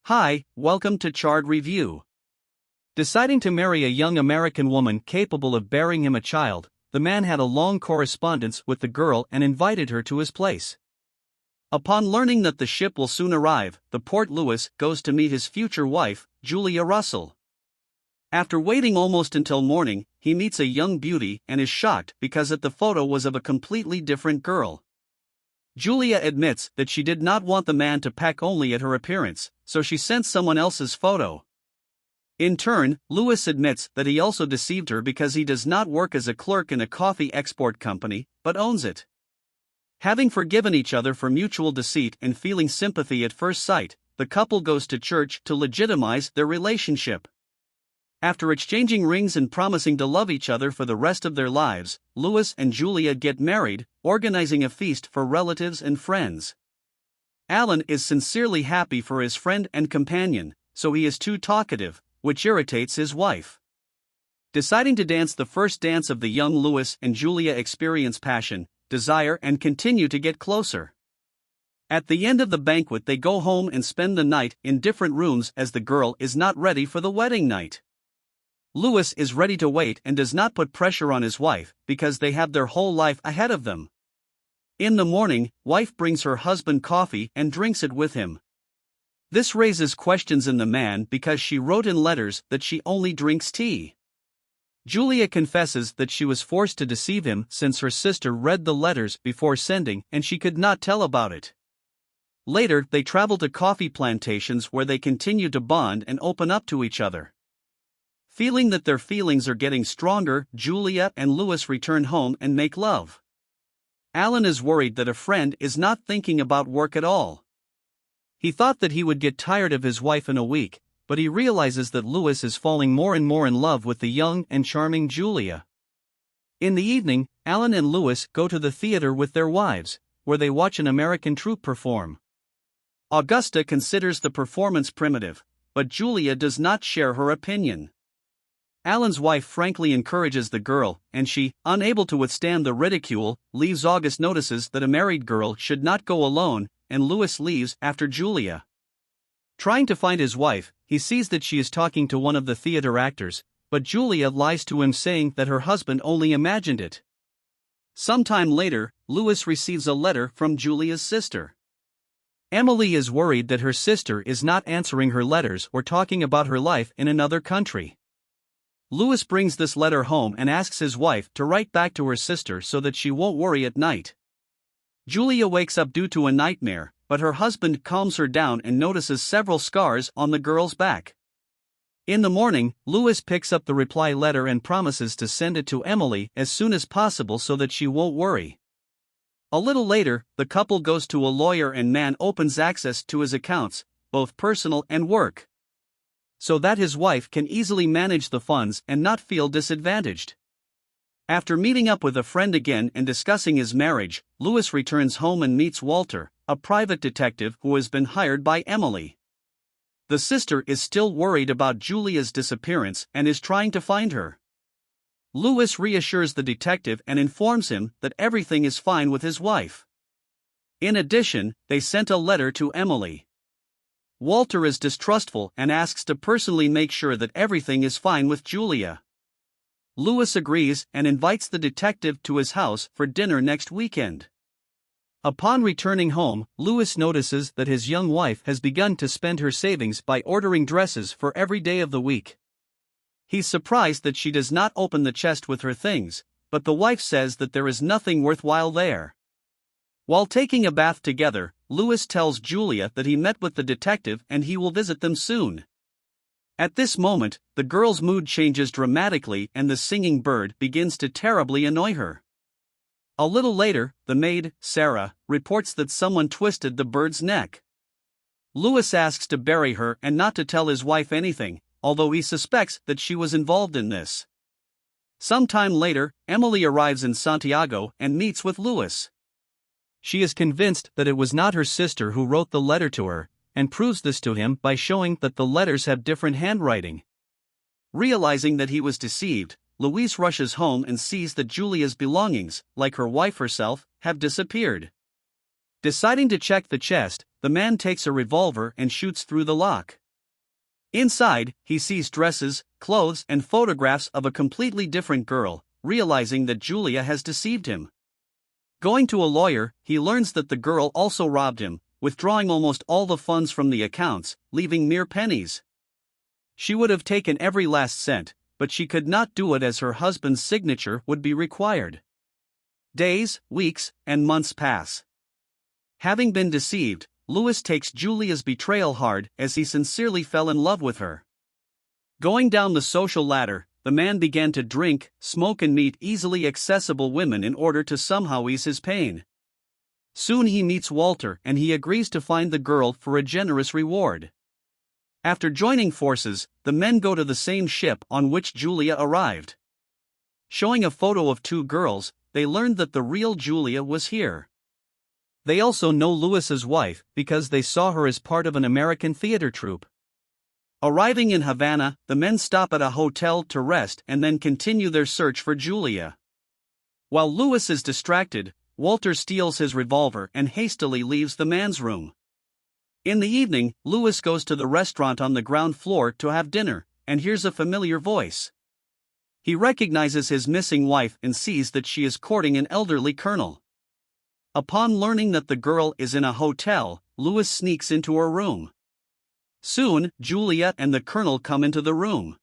Hi, welcome to Chard Review. Deciding to marry a young American woman capable of bearing him a child, the man had a long correspondence with the girl and invited her to his place. Upon learning that the ship will soon arrive, the Port Louis goes to meet his future wife, Julia Russell. After waiting almost until morning, he meets a young beauty and is shocked because the photo was of a completely different girl. Julia admits that she did not want the man to peck only at her appearance, so she sent someone else's photo. In turn, Louis admits that he also deceived her because he does not work as a clerk in a coffee export company, but owns it. Having forgiven each other for mutual deceit and feeling sympathy at first sight, the couple goes to church to legitimize their relationship. After exchanging rings and promising to love each other for the rest of their lives, Louis and Julia get married, organizing a feast for relatives and friends. Alan is sincerely happy for his friend and companion, so he is too talkative, which irritates his wife. Deciding to dance the first dance of the young Louis and Julia experience passion, desire and continue to get closer. At the end of the banquet they go home and spend the night in different rooms as the girl is not ready for the wedding night. Louis is ready to wait and does not put pressure on his wife because they have their whole life ahead of them. In the morning, wife brings her husband coffee and drinks it with him. This raises questions in the man because she wrote in letters that she only drinks tea. Julia confesses that she was forced to deceive him since her sister read the letters before sending and she could not tell about it. Later, they travel to coffee plantations where they continue to bond and open up to each other. Feeling that their feelings are getting stronger, Julia and Louis return home and make love. Alan is worried that a friend is not thinking about work at all. He thought that he would get tired of his wife in a week, but he realizes that Louis is falling more and more in love with the young and charming Julia. In the evening, Alan and Louis go to the theater with their wives, where they watch an American troupe perform. Augusta considers the performance primitive, but Julia does not share her opinion. Alan's wife frankly encourages the girl, and she, unable to withstand the ridicule, leaves. August notices that a married girl should not go alone, and Louis leaves after Julia. Trying to find his wife, he sees that she is talking to one of the theater actors, but Julia lies to him saying that her husband only imagined it. Sometime later, Louis receives a letter from Julia's sister. Emily is worried that her sister is not answering her letters or talking about her life in another country. Louis brings this letter home and asks his wife to write back to her sister so that she won't worry at night. Julia wakes up due to a nightmare, but her husband calms her down and notices several scars on the girl's back. In the morning, Louis picks up the reply letter and promises to send it to Emily as soon as possible so that she won't worry. A little later, the couple goes to a lawyer and man opens access to his accounts, both personal and work, so that his wife can easily manage the funds and not feel disadvantaged. After meeting up with a friend again and discussing his marriage, Louis returns home and meets Walter, a private detective who has been hired by Emily. The sister is still worried about Julia's disappearance and is trying to find her. Louis reassures the detective and informs him that everything is fine with his wife. In addition, they sent a letter to Emily. Walter is distrustful and asks to personally make sure that everything is fine with Julia. Louis agrees and invites the detective to his house for dinner next weekend. Upon returning home, Louis notices that his young wife has begun to spend her savings by ordering dresses for every day of the week. He's surprised that she does not open the chest with her things, but the wife says that there is nothing worthwhile there. While taking a bath together, Louis tells Julia that he met with the detective and he will visit them soon. At this moment, the girl's mood changes dramatically and the singing bird begins to terribly annoy her. A little later, the maid, Sarah, reports that someone twisted the bird's neck. Louis asks to bury her and not to tell his wife anything, although he suspects that she was involved in this. Sometime later, Emily arrives in Santiago and meets with Louis. She is convinced that it was not her sister who wrote the letter to her, and proves this to him by showing that the letters have different handwriting. Realizing that he was deceived, Louise rushes home and sees that Julia's belongings, like her wife herself, have disappeared. Deciding to check the chest, the man takes a revolver and shoots through the lock. Inside, he sees dresses, clothes, and photographs of a completely different girl, realizing that Julia has deceived him. Going to a lawyer, he learns that the girl also robbed him, withdrawing almost all the funds from the accounts, leaving mere pennies. She would have taken every last cent, but she could not do it as her husband's signature would be required. Days, weeks, and months pass. Having been deceived, Louis takes Julia's betrayal hard as he sincerely fell in love with her. Going down the social ladder, the man began to drink, smoke, and meet easily accessible women in order to somehow ease his pain. Soon he meets Walter and he agrees to find the girl for a generous reward. After joining forces, the men go to the same ship on which Julia arrived. Showing a photo of two girls, they learned that the real Julia was here. They also know Louis's wife because they saw her as part of an American theater troupe. Arriving in Havana, the men stop at a hotel to rest and then continue their search for Julia. While Louis is distracted, Walter steals his revolver and hastily leaves the man's room. In the evening, Louis goes to the restaurant on the ground floor to have dinner, and hears a familiar voice. He recognizes his missing wife and sees that she is courting an elderly colonel. Upon learning that the girl is in a hotel, Louis sneaks into her room. Soon, Julia and the colonel come into the room.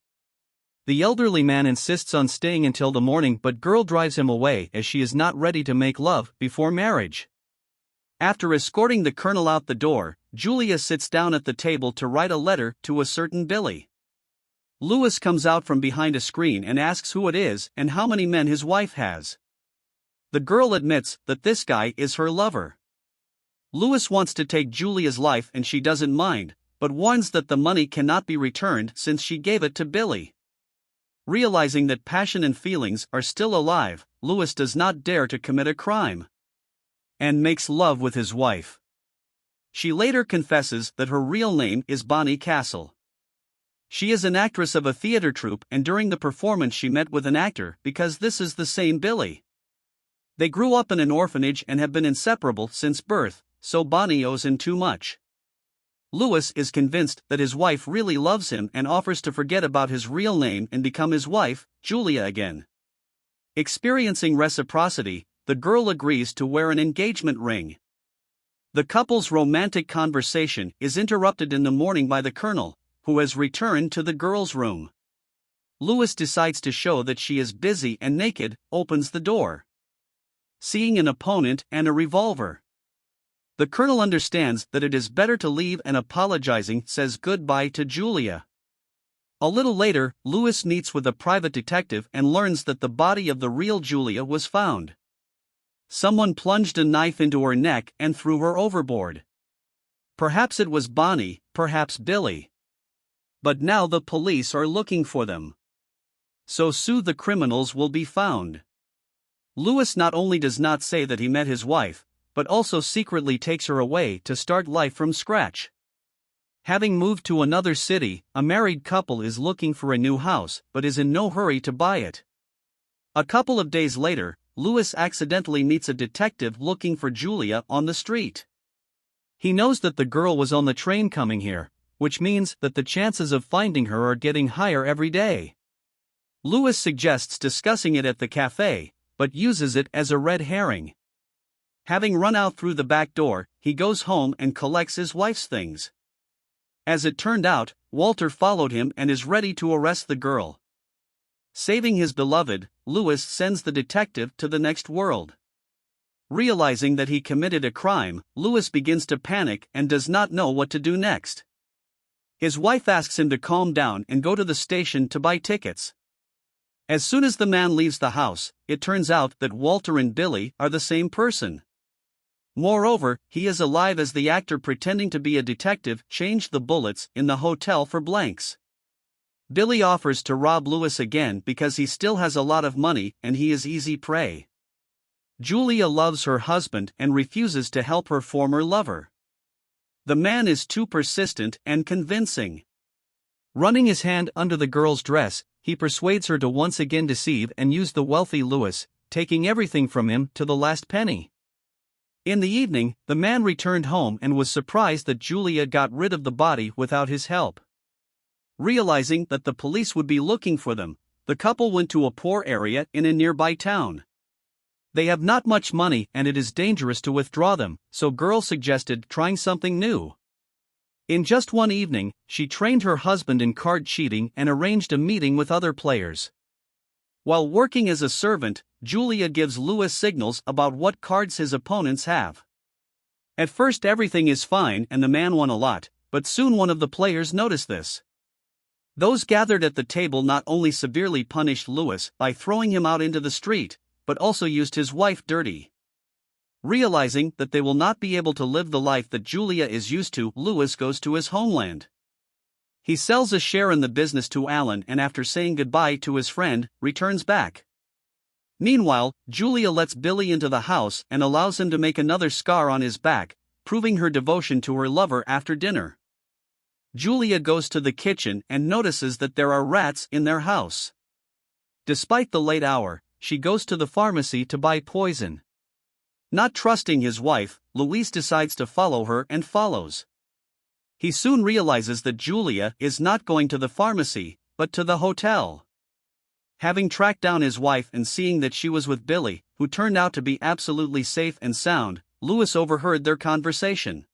The elderly man insists on staying until the morning, but girl drives him away as she is not ready to make love before marriage. After escorting the colonel out the door, Julia sits down at the table to write a letter to a certain Billy. Louis comes out from behind a screen and asks who it is and how many men his wife has. The girl admits that this guy is her lover. Louis wants to take Julia's life and she doesn't mind, but warns that the money cannot be returned since she gave it to Billy. Realizing that passion and feelings are still alive, Louis does not dare to commit a crime and makes love with his wife. She later confesses that her real name is Bonnie Castle. She is an actress of a theater troupe, and during the performance she met with an actor because this is the same Billy. They grew up in an orphanage and have been inseparable since birth, so Bonnie owes him too much. Louis is convinced that his wife really loves him and offers to forget about his real name and become his wife, Julia, again. Experiencing reciprocity, the girl agrees to wear an engagement ring. The couple's romantic conversation is interrupted in the morning by the colonel, who has returned to the girl's room. Louis decides to show that she is busy and naked, opens the door. Seeing an opponent and a revolver, the colonel understands that it is better to leave and apologizing says goodbye to Julia. A little later, Louis meets with a private detective and learns that the body of the real Julia was found. Someone plunged a knife into her neck and threw her overboard. Perhaps it was Bonnie, perhaps Billy. But now the police are looking for them. So soon the criminals will be found. Louis not only does not say that he met his wife, but also secretly takes her away to start life from scratch. Having moved to another city, a married couple is looking for a new house but is in no hurry to buy it. A couple of days later, Louis accidentally meets a detective looking for Julia on the street. He knows that the girl was on the train coming here, which means that the chances of finding her are getting higher every day. Louis suggests discussing it at the cafe, but uses it as a red herring. Having run out through the back door, he goes home and collects his wife's things. As it turned out, Walter followed him and is ready to arrest the girl. Saving his beloved, Louis sends the detective to the next world. Realizing that he committed a crime, Louis begins to panic and does not know what to do next. His wife asks him to calm down and go to the station to buy tickets. As soon as the man leaves the house, it turns out that Walter and Billy are the same person. Moreover, he is alive as the actor pretending to be a detective changed the bullets in the hotel for blanks. Billy offers to rob Louis again because he still has a lot of money and he is easy prey. Julia loves her husband and refuses to help her former lover. The man is too persistent and convincing. Running his hand under the girl's dress, he persuades her to once again deceive and use the wealthy Louis, taking everything from him to the last penny. In the evening, the man returned home and was surprised that Julia got rid of the body without his help. Realizing that the police would be looking for them, the couple went to a poor area in a nearby town. They have not much money and it is dangerous to withdraw them, so girl suggested trying something new. In just one evening, she trained her husband in card cheating and arranged a meeting with other players. While working as a servant, Julia gives Louis signals about what cards his opponents have. At first everything is fine and the man won a lot, but soon one of the players noticed this. Those gathered at the table not only severely punished Louis by throwing him out into the street, but also used his wife dirty. Realizing that they will not be able to live the life that Julia is used to, Louis goes to his homeland. He sells a share in the business to Alan and after saying goodbye to his friend, returns back. Meanwhile, Julia lets Billy into the house and allows him to make another scar on his back, proving her devotion to her lover after dinner. Julia goes to the kitchen and notices that there are rats in their house. Despite the late hour, she goes to the pharmacy to buy poison. Not trusting his wife, Luis decides to follow her and follows. He soon realizes that Julia is not going to the pharmacy, but to the hotel. Having tracked down his wife and seeing that she was with Billy, who turned out to be absolutely safe and sound, Louis overheard their conversation.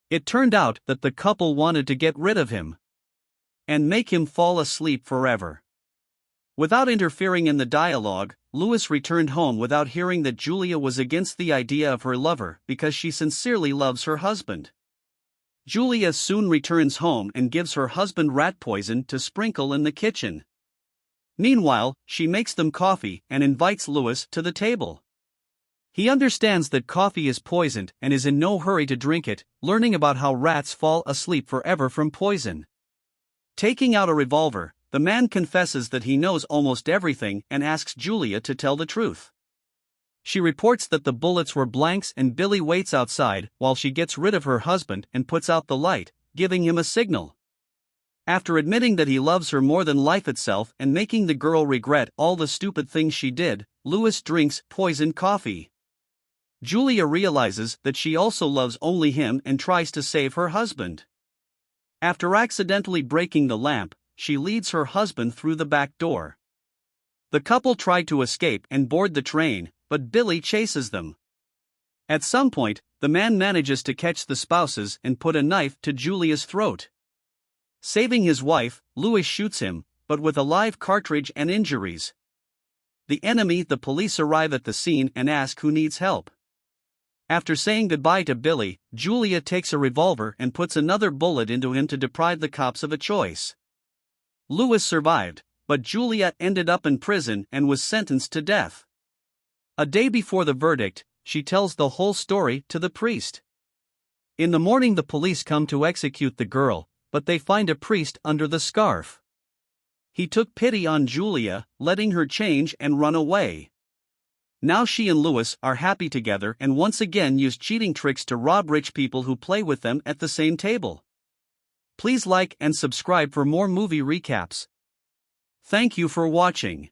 It turned out that the couple wanted to get rid of him and make him fall asleep forever. Without interfering in the dialogue, Louis returned home without hearing that Julia was against the idea of her lover because she sincerely loves her husband. Julia soon returns home and gives her husband rat poison to sprinkle in the kitchen. Meanwhile, she makes them coffee and invites Louis to the table. He understands that coffee is poisoned and is in no hurry to drink it, learning about how rats fall asleep forever from poison. Taking out a revolver, the man confesses that he knows almost everything and asks Julia to tell the truth. She reports that the bullets were blanks and Billy waits outside while she gets rid of her husband and puts out the light, giving him a signal. After admitting that he loves her more than life itself and making the girl regret all the stupid things she did, Louis drinks poisoned coffee. Julia realizes that she also loves only him and tries to save her husband. After accidentally breaking the lamp, she leads her husband through the back door. The couple try to escape and board the train, but Billy chases them. At some point, the man manages to catch the spouses and put a knife to Julia's throat. Saving his wife, Louis shoots him, but with a live cartridge and injuries. The police arrive at the scene and ask who needs help. After saying goodbye to Billy, Julia takes a revolver and puts another bullet into him to deprive the cops of a choice. Louis survived, but Julia ended up in prison and was sentenced to death. A day before the verdict, she tells the whole story to the priest. In the morning the police come to execute the girl, but they find a priest under the scarf. He took pity on Julia, letting her change and run away. Now she and Louis are happy together and once again use cheating tricks to rob rich people who play with them at the same table. Please like and subscribe for more movie recaps. Thank you for watching.